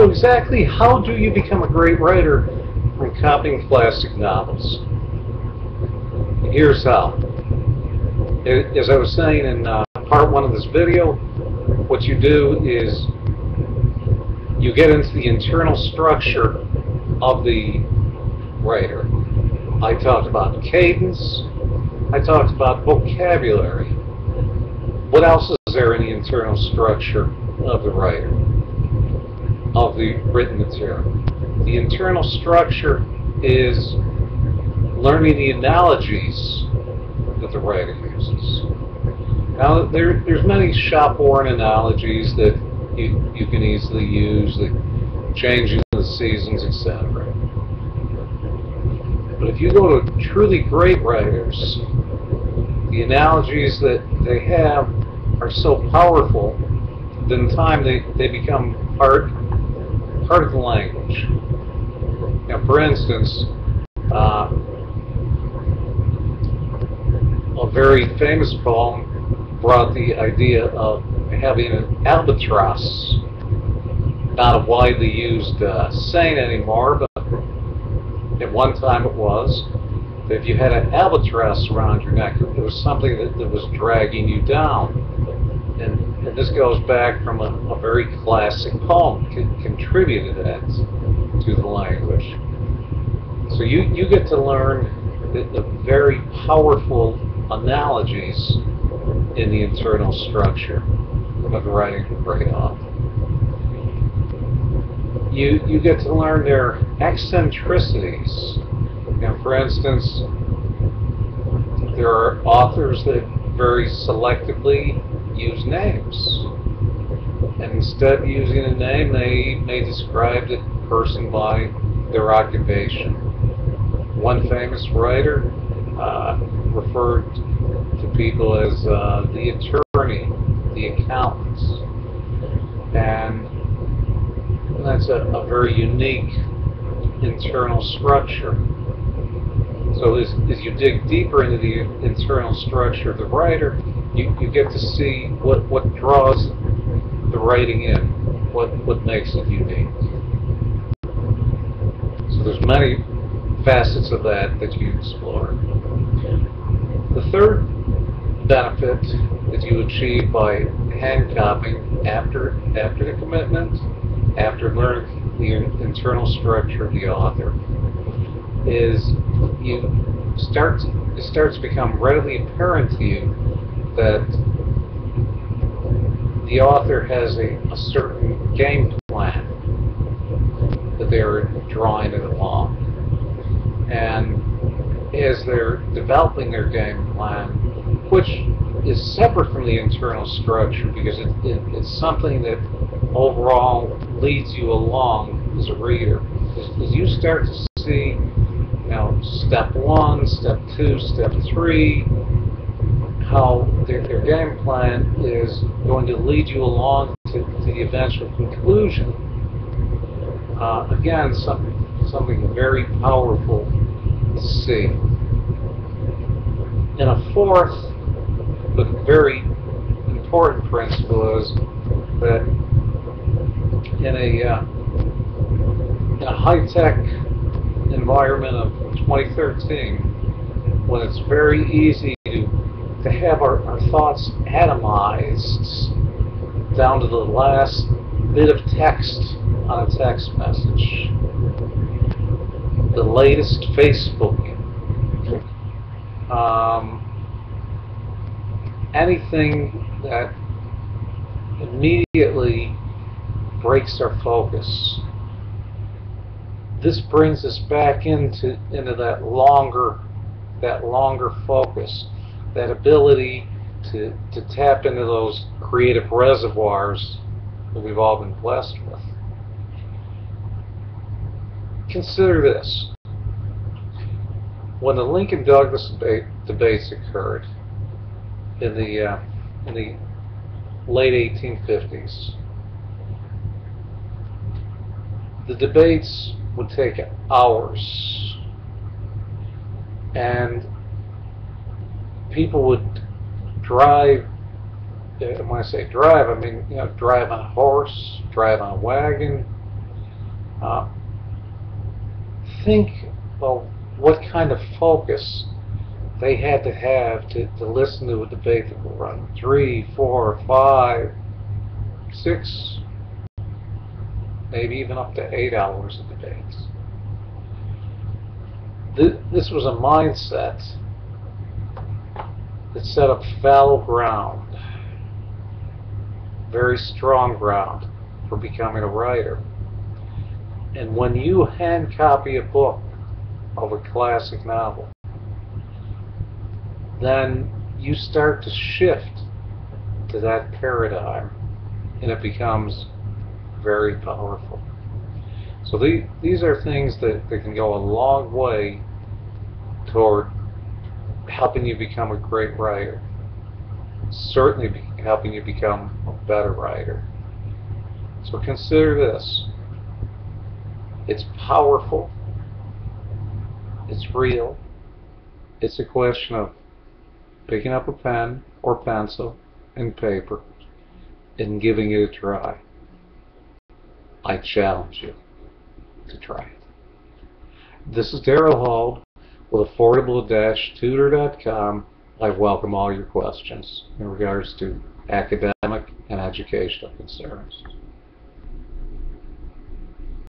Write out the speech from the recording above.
So exactly how do you become a great writer from copying classic novels? Here's how. As I was saying in part one of this video, what you do is you get into the internal structure of the writer. I talked about cadence. I talked about vocabulary. What else is there in the internal structure of the writer, of the written material? The internal structure is learning the analogies that the writer uses. Now, there's many shop-worn analogies that you can easily use, the changing of the seasons, etc. But if you go to truly great writers, the analogies that they have are so powerful that in time they become part of the language. Now, for instance, a very famous poem brought the idea of having an albatross, not a widely used saying anymore, but at one time it was. That if you had an albatross around your neck, it was something that was dragging you down. And this goes back from a very classic poem, contributed that to the language. So you get to learn the very powerful analogies in the internal structure of writing a great author. You get to learn their eccentricities. Now, for instance, there are authors that very selectively use names. And instead of using a name, they may describe the person by their occupation. One famous writer referred to people as the attorney, the accountants. And that's a very unique internal structure. So as you dig deeper into the internal structure of the writer, you get to see what draws the writing in, what makes it unique. So there's many facets of that you explore. The third benefit that you achieve by hand copying after the commitment, after learning the internal structure of the author, is it starts to become readily apparent to you that the author has a certain game plan that they're drawing it along. And as they're developing their game plan, which is separate from the internal structure because it's something that overall leads you along as a reader, as you start to see, step 1, step 2, step 3, how their game plan is going to lead you along to the eventual conclusion. Again, something very powerful to see. And a fourth, but very important principle is that in a high-tech environment of 2013, when it's very easy to have our thoughts atomized down to the last bit of text on a text message, the latest Facebook, anything that immediately breaks our focus. This brings us back into that longer focus, that ability to tap into those creative reservoirs that we've all been blessed with. Consider this. When the Lincoln-Douglas debates occurred in the late 1850s, the debates would take hours, and people would drive. And when I say drive, I mean drive on a horse, drive on a wagon, Uh, think of what kind of focus they had to have to listen to a debate that will run 3, 4, 5, 6, maybe even up to 8 hours of debates. This was a mindset that set up fallow ground, very strong ground for becoming a writer. And when you hand copy a book of a classic novel, then you start to shift to that paradigm, and it becomes very powerful. So these are things that can go a long way toward helping you become a great writer. Certainly helping you become a better writer. So consider this. It's powerful. It's real. It's a question of picking up a pen or pencil and paper and giving it a try. I challenge you to try it. This is Darryl Hall with affordable-tutor.com. I welcome all your questions in regards to academic and educational concerns.